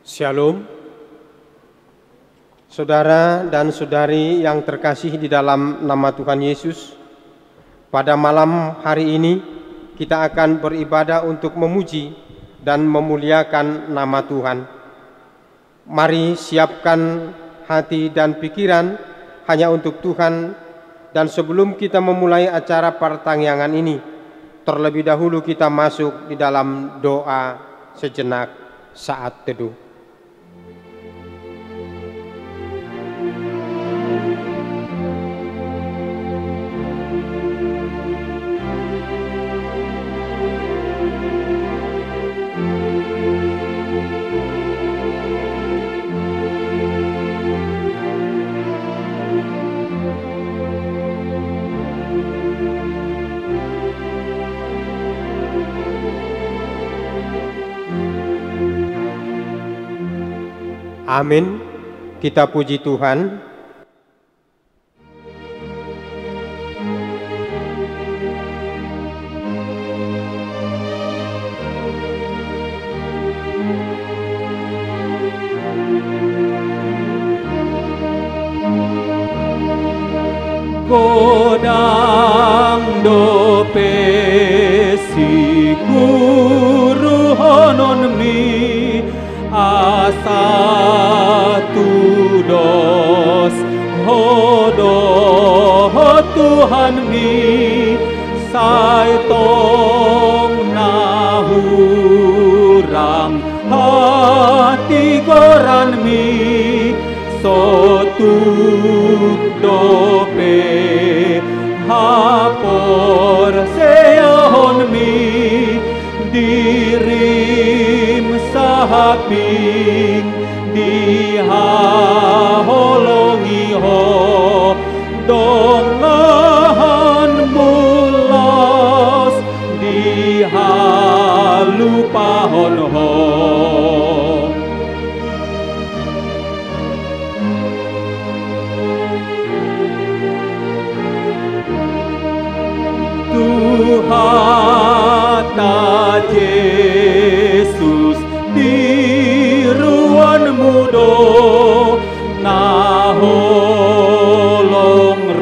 Shalom. Saudara dan saudari yang terkasih di dalam nama Tuhan Yesus, pada malam hari ini kita akan beribadah untuk memuji dan memuliakan nama Tuhan. Mari siapkan hati dan pikiran hanya untuk Tuhan, dan sebelum kita memulai acara pertangyangan ini, terlebih dahulu kita masuk di dalam doa sejenak saat teduh. Amin. Kita puji Tuhan. Kodang dope si guru honon mi asa tu dos hodo Tuhan mi sai tong nahurang hati goran mi sotuk dope hapor seahon mi dirim sahaping dihaholongi ho dongahan mulas dihalupahon ho. Tuhata Yesus tiruan mudo naholong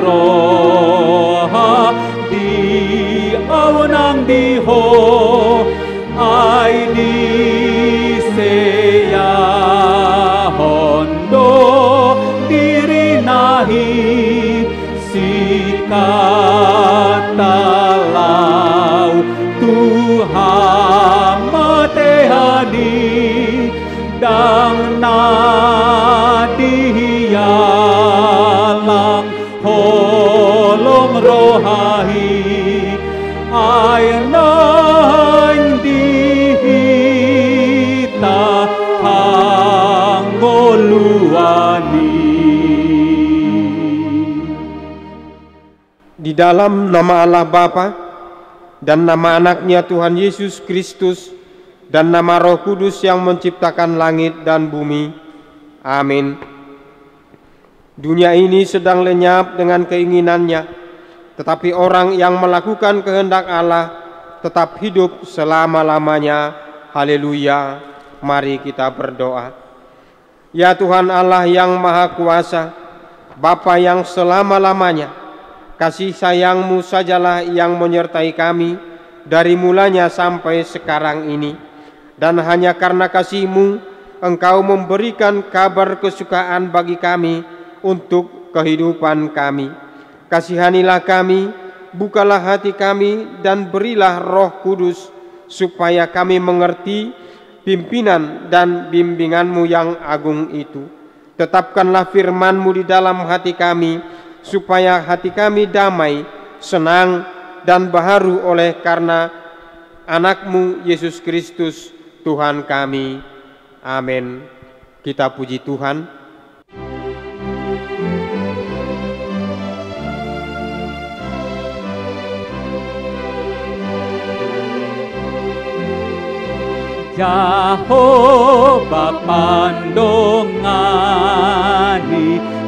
roha di awanang diho ai di seya hondo diri nahi sikatalau Tuhan matehani dang nadihiyalang holong rohahi ayang dihita hangoluani. Di dalam nama Allah Bapa dan nama anaknya Tuhan Yesus Kristus dan nama Roh Kudus yang menciptakan langit dan bumi. Amin. Dunia ini sedang lenyap dengan keinginannya, tetapi orang yang melakukan kehendak Allah tetap hidup selama-lamanya. Haleluya. Mari kita berdoa. Ya Tuhan Allah yang Maha Kuasa, Bapa yang selama-lamanya, kasih sayang-Mu sajalah yang menyertai kami dari mulanya sampai sekarang ini. Dan hanya karena kasih-Mu, Engkau memberikan kabar kesukaan bagi kami untuk kehidupan kami. Kasihanilah kami, bukalah hati kami, dan berilah Roh Kudus, supaya kami mengerti pimpinan dan bimbingan-Mu yang agung itu. Tetapkanlah firman-Mu di dalam hati kami, supaya hati kami damai, senang, dan baharu oleh karena anak-Mu Yesus Kristus Tuhan kami. Amin. Kita puji Tuhan. Jehovah pandongani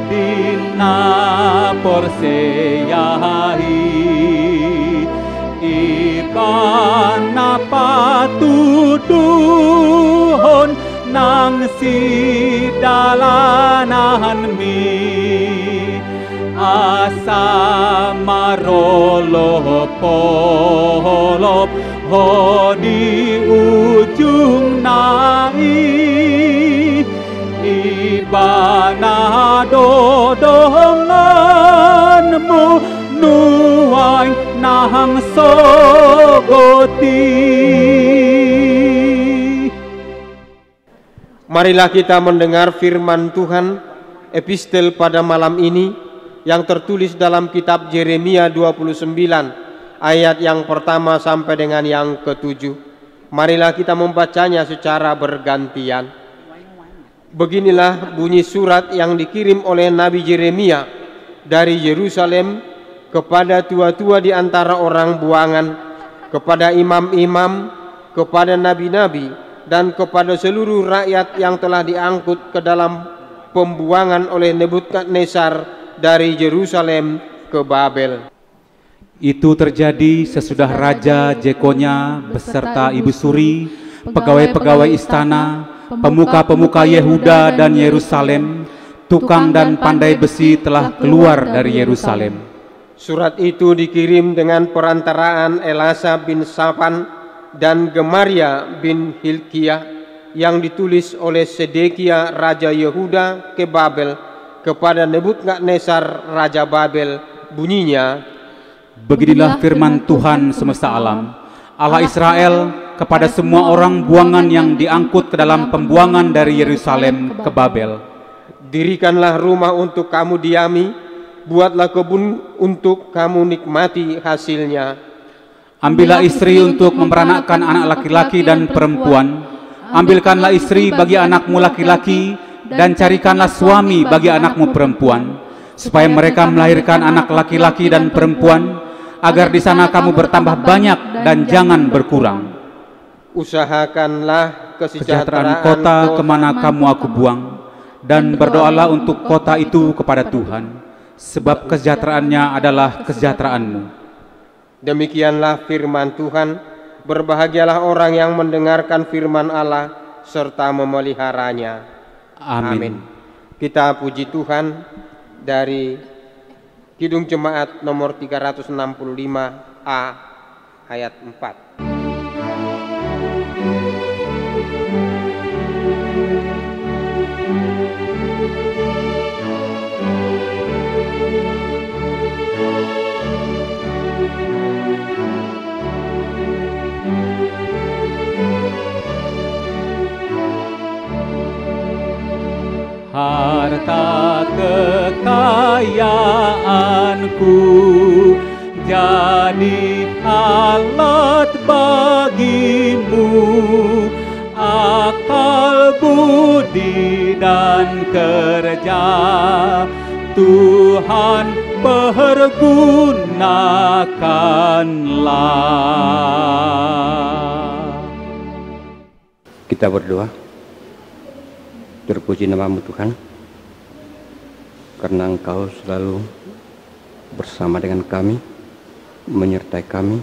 dina porseyahi ibana patuduhon na mangsi dalanan mi asa marolo polop ho di ujung nai ibana dodonganmu nuai nahang sogoti. Marilah kita mendengar firman Tuhan, epistel pada malam ini yang tertulis dalam kitab Yeremia 29 ayat yang pertama sampai dengan yang ke-7. Marilah kita membacanya secara bergantian. Beginilah bunyi surat yang dikirim oleh Nabi Yeremia dari Yerusalem kepada tua-tua di antara orang buangan, kepada imam-imam, kepada nabi-nabi, dan kepada seluruh rakyat yang telah diangkut ke dalam pembuangan oleh Nebukadnezar dari Yerusalem ke Babel. Itu terjadi sesudah Raja Jekonya beserta Ibu Suri, pegawai-pegawai istana, pemuka-pemuka Yehuda dan Yerusalem, tukang dan pandai besi telah keluar dari Yerusalem. Surat itu dikirim dengan perantaraan Elasa bin Safan dan Gemaria bin Hilkiah, yang ditulis oleh Sedekia Raja Yehuda ke Babel kepada Nebukadnezar Raja Babel. Bunyinya, beginilah firman Tuhan semesta alam, Allah Israel, kepada semua orang buangan yang diangkut ke dalam pembuangan dari Yerusalem ke Babel. dirikanlah rumah untuk kamu diami, buatlah kebun untuk kamu nikmati hasilnya. Ambillah istri untuk memperanakkan anak laki-laki dan perempuan. Ambilkanlah istri bagi anakmu laki-laki dan carikanlah suami bagi anakmu perempuan, supaya mereka melahirkan anak laki-laki dan perempuan, agar di sana kamu bertambah banyak dan jangan berkurang. Usahakanlah Kesejahteraan kota kemana kamu aku buang, dan berdoalah untuk kota itu kepada Tuhan, sebab kesejahteraannya adalah kesejahteraanmu. Demikianlah firman Tuhan. Berbahagialah orang yang mendengarkan firman Allah serta memeliharanya. Amin. Kita puji Tuhan dari Kidung Jemaat nomor 365A ayat 4. Harta kekayaanku jadi alat bagimu, akal budi dan kerja Tuhan pergunakanlah. Kita berdoa. Terpuji namamu Tuhan, karena Engkau selalu bersama dengan kami, menyertai kami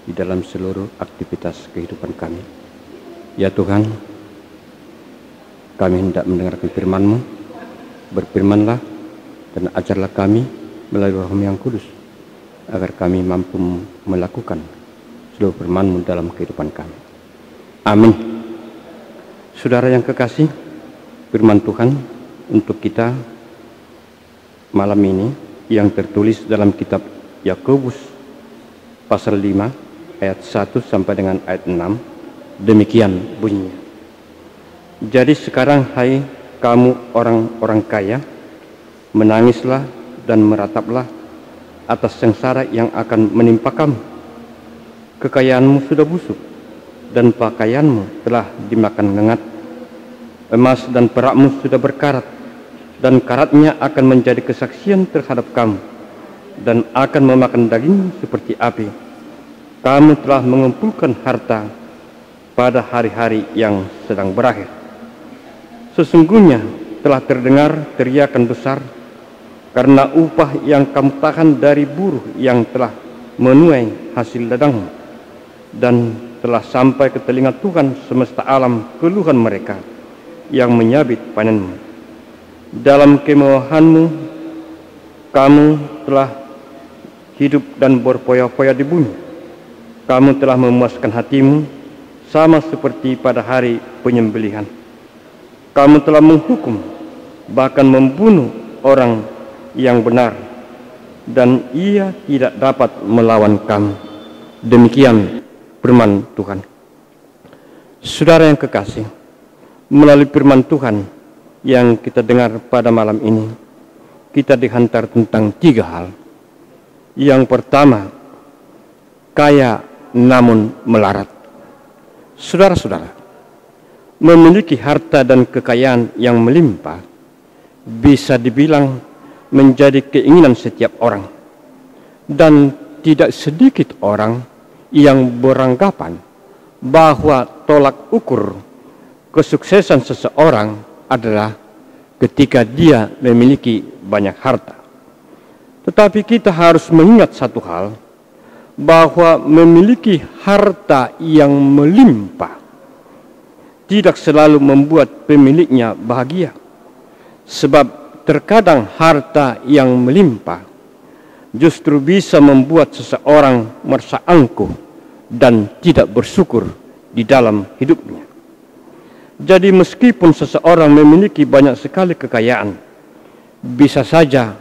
di dalam seluruh aktivitas kehidupan kami. Ya Tuhan, kami hendak mendengarkan firman-Mu. Berfirmanlah dan ajarlah kami melalui Roh-Mu yang kudus, agar kami mampu melakukan seluruh firman-Mu dalam kehidupan kami. Amin. Saudara yang kekasih, firman Tuhan untuk kita malam ini yang tertulis dalam kitab Yakobus pasal 5 ayat 1 sampai dengan ayat 6. Demikian bunyinya. Jadi sekarang hai kamu orang-orang kaya, menangislah dan merataplah atas sengsara yang akan menimpa kamu. Kekayaanmu sudah busuk dan pakaianmu telah dimakan lengat. Emas dan perakmu sudah berkarat, dan karatnya akan menjadi kesaksian terhadap kamu, dan akan memakan daging seperti api. Kamu telah mengumpulkan harta pada hari-hari yang sedang berakhir. Sesungguhnya telah terdengar teriakan besar, karena upah yang kamu tahan dari buruh yang telah menuai hasil ladangmu, dan telah sampai ke telinga Tuhan semesta alam keluhan mereka. yang menyabit panenmu. Dalam kemewahanmu, kamu telah hidup dan berfoya-foya di bumi. Kamu telah memuaskan hatimu sama seperti pada hari penyembelihan. Kamu telah menghukum, bahkan membunuh orang yang benar, dan ia tidak dapat melawan kamu. Demikian firman Tuhan. Saudara yang kekasih, melalui firman Tuhan yang kita dengar pada malam ini, kita dihantar tentang 3 hal. Yang pertama, kaya namun melarat. Saudara-saudara, memiliki harta dan kekayaan yang melimpah bisa dibilang menjadi keinginan setiap orang, dan tidak sedikit orang yang beranggapan bahwa tolak ukur kesuksesan seseorang adalah ketika dia memiliki banyak harta. Tetapi kita harus mengingat satu hal, bahwa memiliki harta yang melimpah tidak selalu membuat pemiliknya bahagia. Sebab terkadang harta yang melimpah justru bisa membuat seseorang merasa angkuh dan tidak bersyukur di dalam hidupnya. Jadi meskipun seseorang memiliki banyak sekali kekayaan, bisa saja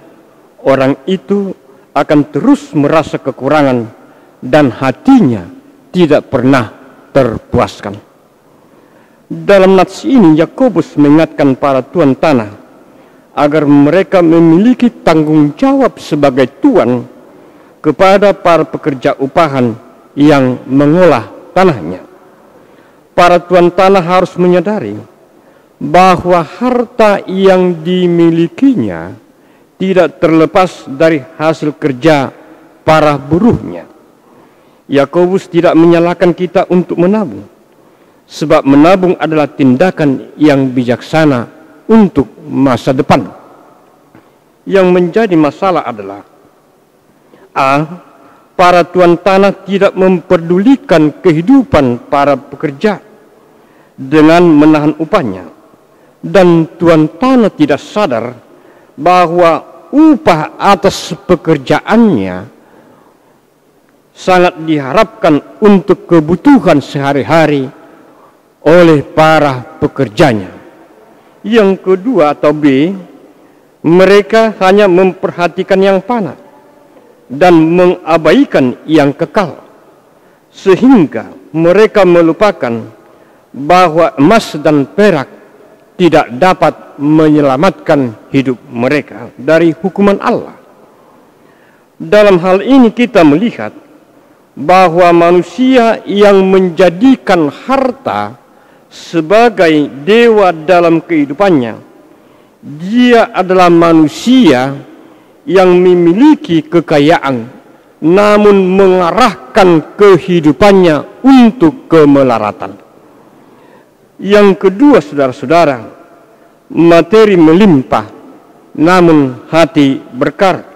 orang itu akan terus merasa kekurangan dan hatinya tidak pernah terpuaskan. Dalam nats ini Yakobus mengingatkan para tuan tanah agar mereka memiliki tanggung jawab sebagai tuan kepada para pekerja upahan yang mengolah tanahnya. Para tuan tanah harus menyadari bahwa harta yang dimilikinya tidak terlepas dari hasil kerja para buruhnya. Yakobus tidak menyalahkan kita untuk menabung, sebab menabung adalah tindakan yang bijaksana untuk masa depan. Yang menjadi masalah adalah para tuan tanah tidak memperdulikan kehidupan para pekerja dengan menahan upahnya, dan tuan tanah tidak sadar bahwa upah atas pekerjaannya sangat diharapkan untuk kebutuhan sehari-hari oleh para pekerjanya. Yang kedua atau B, mereka hanya memperhatikan yang fana dan mengabaikan yang kekal, sehingga mereka melupakan bahwa emas dan perak tidak dapat menyelamatkan hidup mereka dari hukuman Allah. Dalam hal ini kita melihat bahwa manusia yang menjadikan harta sebagai dewa dalam kehidupannya, dia adalah manusia yang memiliki kekayaan namun mengarahkan kehidupannya untuk kemelaratan. Yang kedua, saudara-saudara, materi melimpah namun hati berkarat.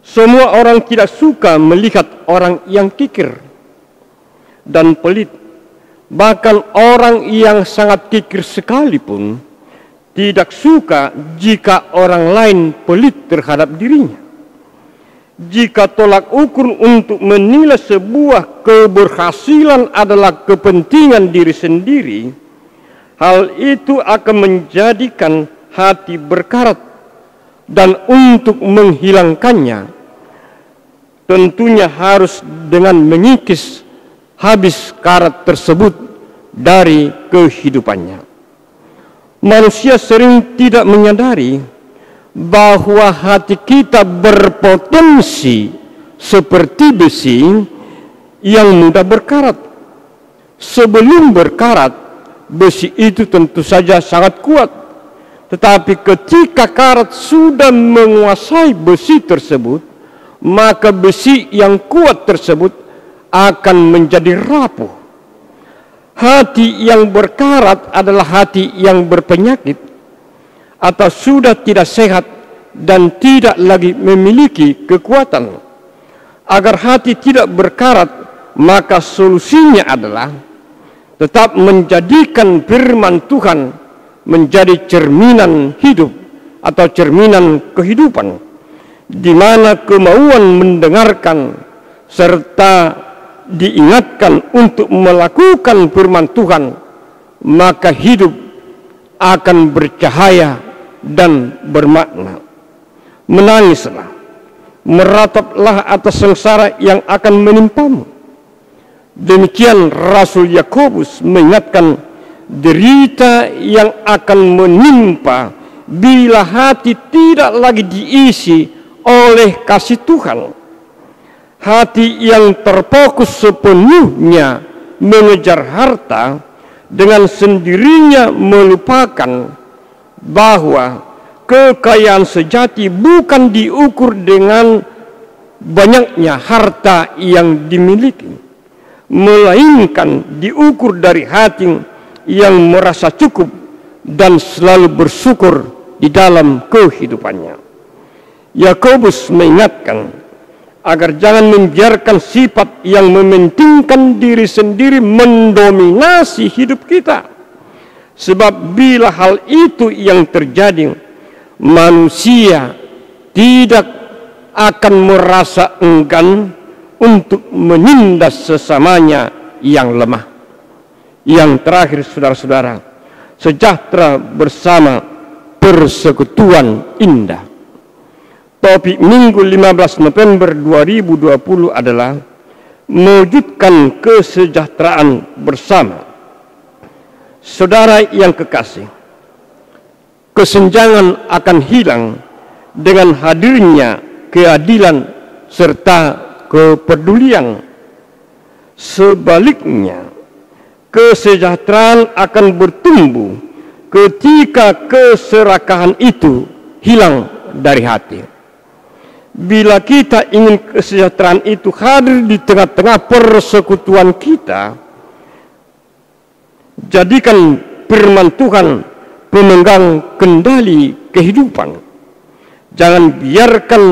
Semua orang tidak suka melihat orang yang kikir dan pelit. Bahkan orang yang sangat kikir sekalipun tidak suka jika orang lain pelit terhadap dirinya. Jika tolak ukur untuk menilai sebuah keberhasilan adalah kepentingan diri sendiri, hal itu akan menjadikan hati berkarat, dan untuk menghilangkannya tentunya harus dengan mengikis habis karat tersebut dari kehidupannya. Manusia sering tidak menyadari bahwa hati kita berpotensi seperti besi yang mudah berkarat. Sebelum berkarat, besi itu tentu saja sangat kuat. Tetapi ketika karat sudah menguasai besi tersebut, maka besi yang kuat tersebut akan menjadi rapuh. Hati yang berkarat adalah hati yang berpenyakit atau sudah tidak sehat dan tidak lagi memiliki kekuatan. Agar hati tidak berkarat, maka solusinya adalah tetap menjadikan firman Tuhan menjadi cerminan hidup atau cerminan kehidupan, di mana kemauan mendengarkan serta diingatkan untuk melakukan firman Tuhan, maka hidup akan bercahaya dan bermakna. Menangislah, merataplah atas sengsara yang akan menimpamu. Demikian Rasul Yakobus mengingatkan derita yang akan menimpa bila hati tidak lagi diisi oleh kasih Tuhan. Hati yang terfokus sepenuhnya mengejar harta dengan sendirinya melupakan bahwa kekayaan sejati bukan diukur dengan banyaknya harta yang dimiliki, melainkan diukur dari hati yang merasa cukup dan selalu bersyukur di dalam kehidupannya. Yakobus mengingatkan agar jangan membiarkan sifat yang mementingkan diri sendiri mendominasi hidup kita. Sebab bila hal itu yang terjadi, manusia tidak akan merasa enggan untuk menindas sesamanya yang lemah. Yang terakhir, saudara-saudara, sejahtera bersama, persekutuan indah. Topik Minggu 15 November 2020 adalah mewujudkan kesejahteraan bersama. Saudara yang kekasih, kesenjangan akan hilang dengan hadirnya keadilan serta kepedulian. Sebaliknya, kesejahteraan akan bertumbuh ketika keserakahan itu hilang dari hati. Bila kita ingin kesejahteraan itu hadir di tengah-tengah persekutuan kita, jadikan firman Tuhan pemegang kendali kehidupan. Jangan biarkan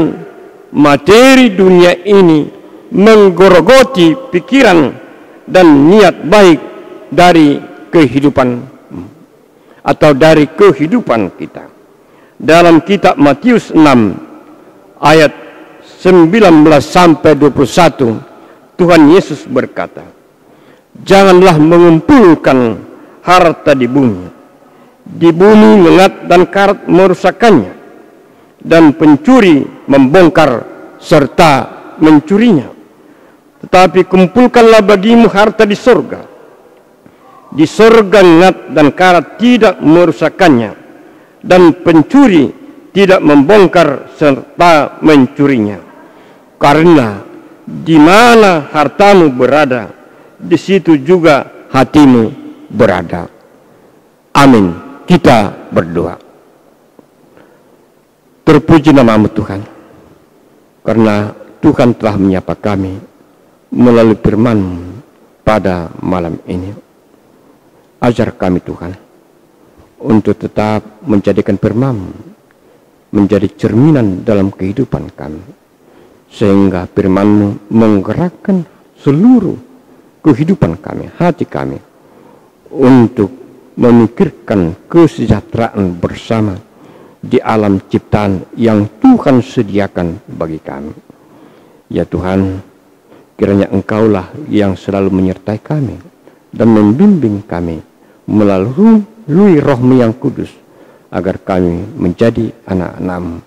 materi dunia ini menggerogoti pikiran dan niat baik dari kehidupan atau dari kehidupan kita. Dalam kitab Matius 6 ayat 19 sampai 21, Tuhan Yesus berkata, "Janganlah mengumpulkan harta di bumi. Di bumi lengat dan karat merusakkannya, dan pencuri membongkar serta mencurinya. Tetapi kumpulkanlah bagimu harta di sorga. Di sorga lengat dan karat tidak merusakkannya, dan pencuri tidak membongkar serta mencurinya. Karena di mana hartamu berada, di situ juga hatimu berada." Amin. Kita berdoa. Terpuji nama-Mu Tuhan, karena Tuhan telah menyapa kami melalui firman-Mu pada malam ini. Ajar kami Tuhan untuk tetap menjadikan firman-Mu menjadi cerminan dalam kehidupan kami, sehingga firman-Mu menggerakkan seluruh kehidupan kami, hati kami, untuk memikirkan kesejahteraan bersama di alam ciptaan yang Tuhan sediakan bagi kami. Ya Tuhan, kiranya Engkaulah yang selalu menyertai kami dan membimbing kami melalui Roh-Mu yang kudus, agar kami menjadi anak-anak-Mu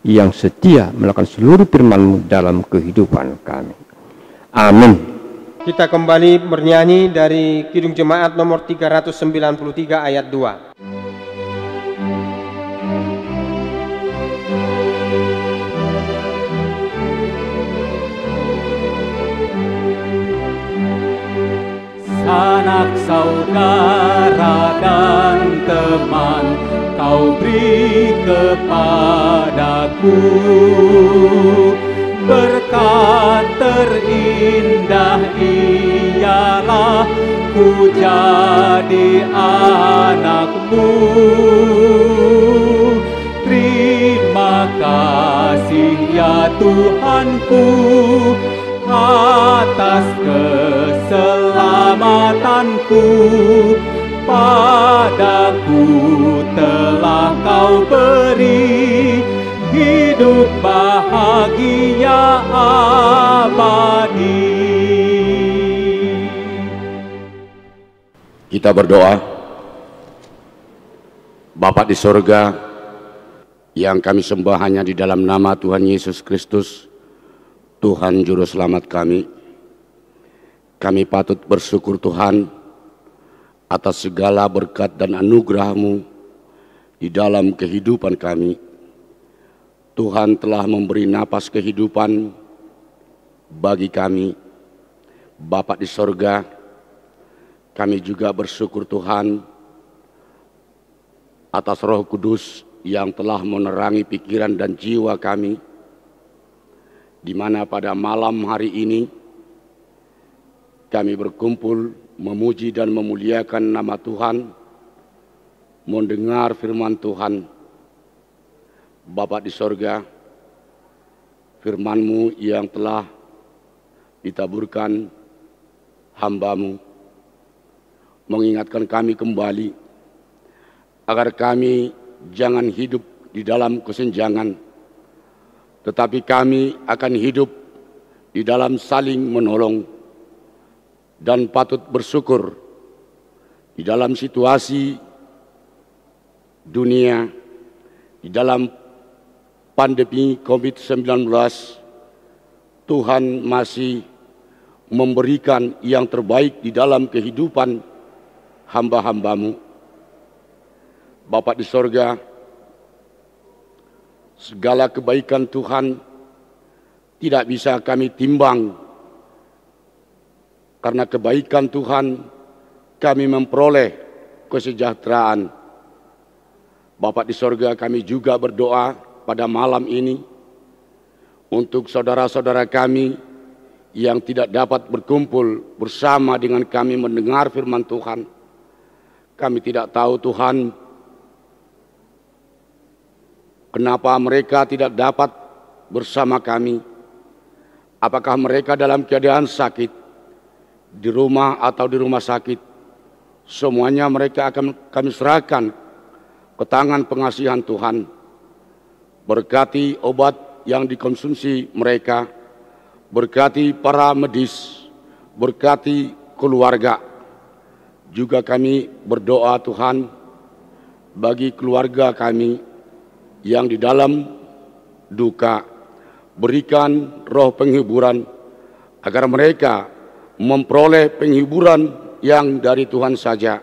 yang setia melakukan seluruh firman-Mu dalam kehidupan kami. Amin. Kita kembali bernyanyi dari Kidung Jemaat nomor 393 ayat 2. Sanak saudara dan teman, Kau beri kepadaku berkat terindah ialah ku jadi anak-Mu. Terima kasih ya Tuhanku atas keselamatanku. aku, padaku telah kau beri hidup bahagia abadi. Kita berdoa. Bapa di sorga, yang kami sembah hanya di dalam nama Tuhan Yesus Kristus, Tuhan Juru Selamat kami. Kami patut bersyukur Tuhan atas segala berkat dan anugerah-Mu di dalam kehidupan kami. Tuhan telah memberi napas kehidupan bagi kami. Bapa di sorga, kami juga bersyukur Tuhan atas Roh Kudus yang telah menerangi pikiran dan jiwa kami, di mana pada malam hari ini kami berkumpul memuji dan memuliakan nama Tuhan, mendengar firman Tuhan. Bapa di sorga, firman-Mu yang telah ditaburkan hamba-Mu mengingatkan kami kembali agar kami jangan hidup di dalam kesenjangan, tetapi kami akan hidup di dalam saling menolong dan patut bersyukur di dalam situasi dunia, di dalam pandemi COVID-19. Tuhan masih memberikan yang terbaik di dalam kehidupan hamba-hamba-Mu. Bapa di sorga, segala kebaikan Tuhan tidak bisa kami timbang. Karena kebaikan Tuhan kami memperoleh kesejahteraan. Bapa di sorga, kami juga berdoa pada malam ini untuk saudara-saudara kami yang tidak dapat berkumpul bersama dengan kami mendengar firman Tuhan. Kami tidak tahu Tuhan, kenapa mereka tidak dapat bersama kami? Apakah mereka dalam keadaan sakit, di rumah atau di rumah sakit? Semuanya mereka akan kami serahkan ke tangan pengasihan Tuhan. Berkati obat yang dikonsumsi mereka, berkati para medis, berkati keluarga. Juga kami berdoa Tuhan bagi keluarga kami yang di dalam duka, berikan roh penghiburan agar mereka memperoleh penghiburan yang dari Tuhan saja.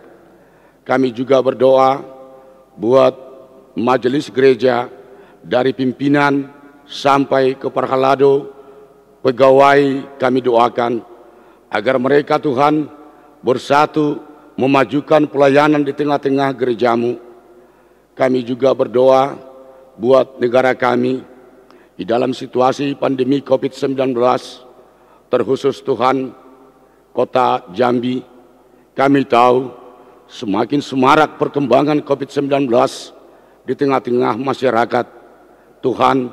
Kami juga berdoa buat majelis gereja dari pimpinan sampai ke parhalado, pegawai, kami doakan agar mereka Tuhan bersatu memajukan pelayanan di tengah-tengah gereja-Mu. Kami juga berdoa buat negara kami di dalam situasi pandemi COVID-19, terkhusus Tuhan kota Jambi. Kami tahu semakin semarak perkembangan COVID-19 di tengah-tengah masyarakat. Tuhan,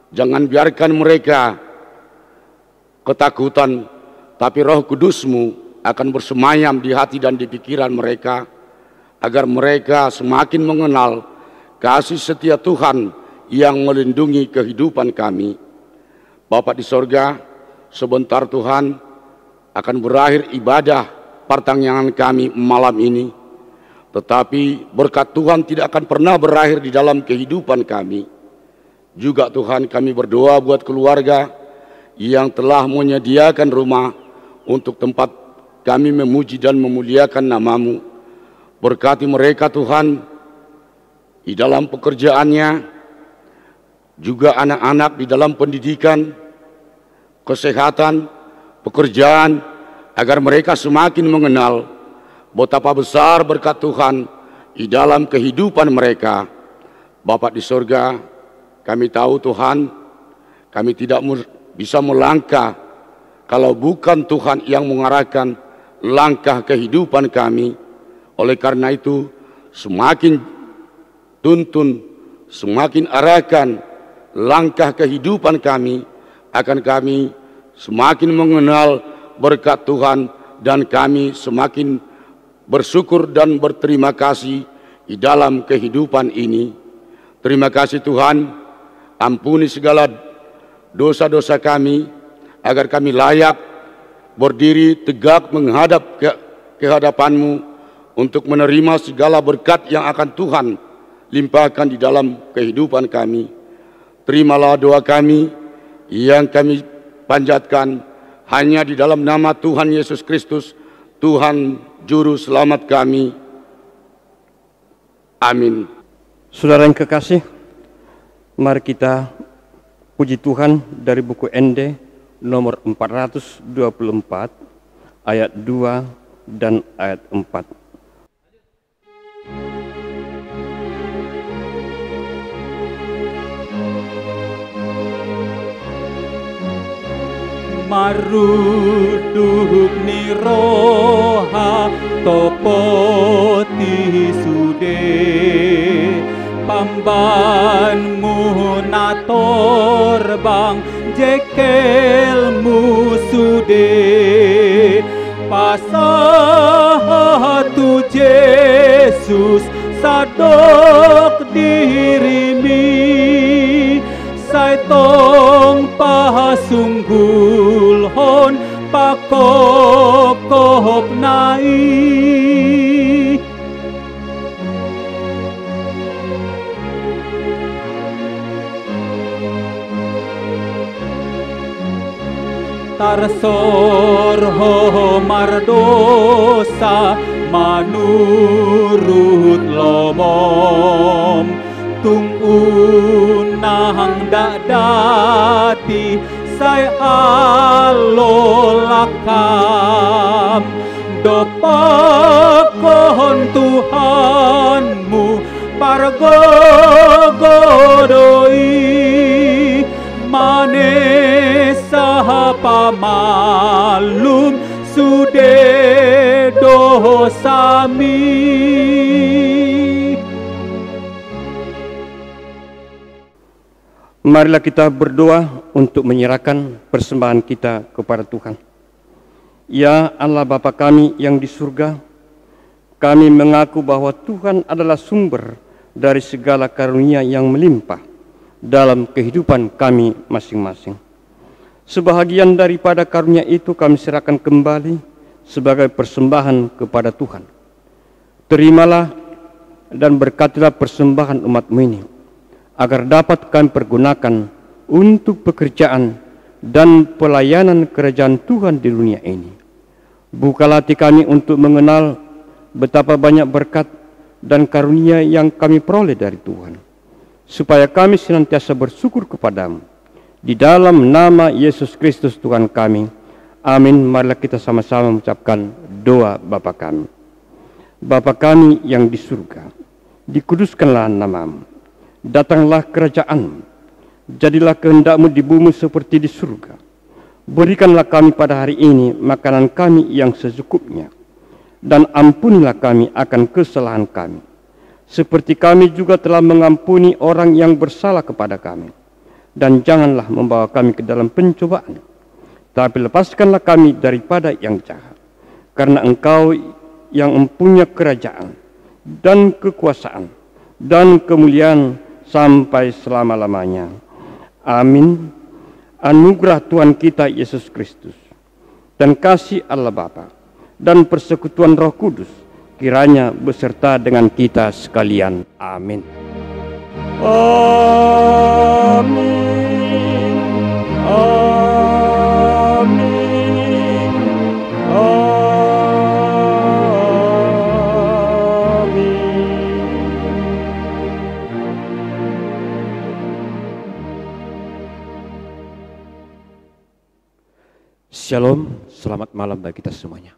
jangan biarkan mereka ketakutan, tapi Roh Kudus-Mu akan bersemayam di hati dan di pikiran mereka, agar mereka semakin mengenal kasih setia Tuhan yang melindungi kehidupan kami. Bapa di sorga, sebentar Tuhan akan berakhir ibadah pertanyaan kami malam ini. Tetapi berkat Tuhan tidak akan pernah berakhir di dalam kehidupan kami. Juga Tuhan, kami berdoa buat keluarga yang telah menyediakan rumah untuk tempat kami memuji dan memuliakan nama-Mu. Berkati mereka Tuhan di dalam pekerjaannya, juga anak-anak di dalam pendidikan, kesehatan, pekerjaan, agar mereka semakin mengenal betapa besar berkat Tuhan di dalam kehidupan mereka. Bapa di sorga, kami tahu Tuhan, kami tidak bisa melangkah kalau bukan Tuhan yang mengarahkan langkah kehidupan kami. Oleh karena itu, semakin tuntun, semakin arahkan langkah kehidupan kami, akan kami semakin mengenal berkat Tuhan, dan kami semakin bersyukur dan berterima kasih di dalam kehidupan ini. Terima kasih Tuhan, ampuni segala dosa-dosa kami, agar kami layak berdiri tegak menghadap kehadapan-Mu untuk menerima segala berkat yang akan Tuhan limpahkan di dalam kehidupan kami. Terimalah doa kami yang kami panjatkan hanya di dalam nama Tuhan Yesus Kristus, Tuhan Juru Selamat kami. Amin. Saudara yang kekasih, mari kita puji Tuhan dari buku ND nomor 424 ayat 2 dan ayat 4. Maruduk niroha topoti sude pambanmu natorbang jekelmu sude pasatu Yesus sadok dirimi saitong pasunggul hon pakokop nai. Tarsor ho mardosa manurut lomom tungunang dadati say alolakam dopakon Tuhanmu pargogodoi manesa pamalum sude dosami. Marilah kita berdoa untuk menyerahkan persembahan kita kepada Tuhan. Ya Allah Bapa kami yang di surga, kami mengaku bahwa Tuhan adalah sumber dari segala karunia yang melimpah dalam kehidupan kami masing-masing. Sebahagian daripada karunia itu kami serahkan kembali sebagai persembahan kepada Tuhan. Terimalah dan berkatilah persembahan umat-Mu ini, agar dapat kami pergunakan untuk pekerjaan dan pelayanan kerajaan Tuhan di dunia ini. Bukalah hati kami untuk mengenal betapa banyak berkat dan karunia yang kami peroleh dari Tuhan, supaya kami senantiasa bersyukur kepadamu. Di dalam nama Yesus Kristus Tuhan kami. Amin. Marilah kita sama-sama mengucapkan doa Bapa kami. Bapa kami yang di surga, dikuduskanlah nama-Mu. Datanglah kerajaan-Mu, jadilah kehendak-Mu di bumi seperti di surga. Berikanlah kami pada hari ini makanan kami yang secukupnya, dan ampunilah kami akan kesalahan kami, seperti kami juga telah mengampuni orang yang bersalah kepada kami. Dan janganlah membawa kami ke dalam pencobaan, tapi lepaskanlah kami daripada yang jahat. Karena Engkau yang mempunyai kerajaan dan kekuasaan dan kemuliaan sampai selama-lamanya. Amin. Anugerah Tuhan kita Yesus Kristus dan kasih Allah Bapa dan persekutuan Roh Kudus kiranya beserta dengan kita sekalian. Amin. Amin. Amin. Amin. Shalom, selamat malam bagi kita semuanya.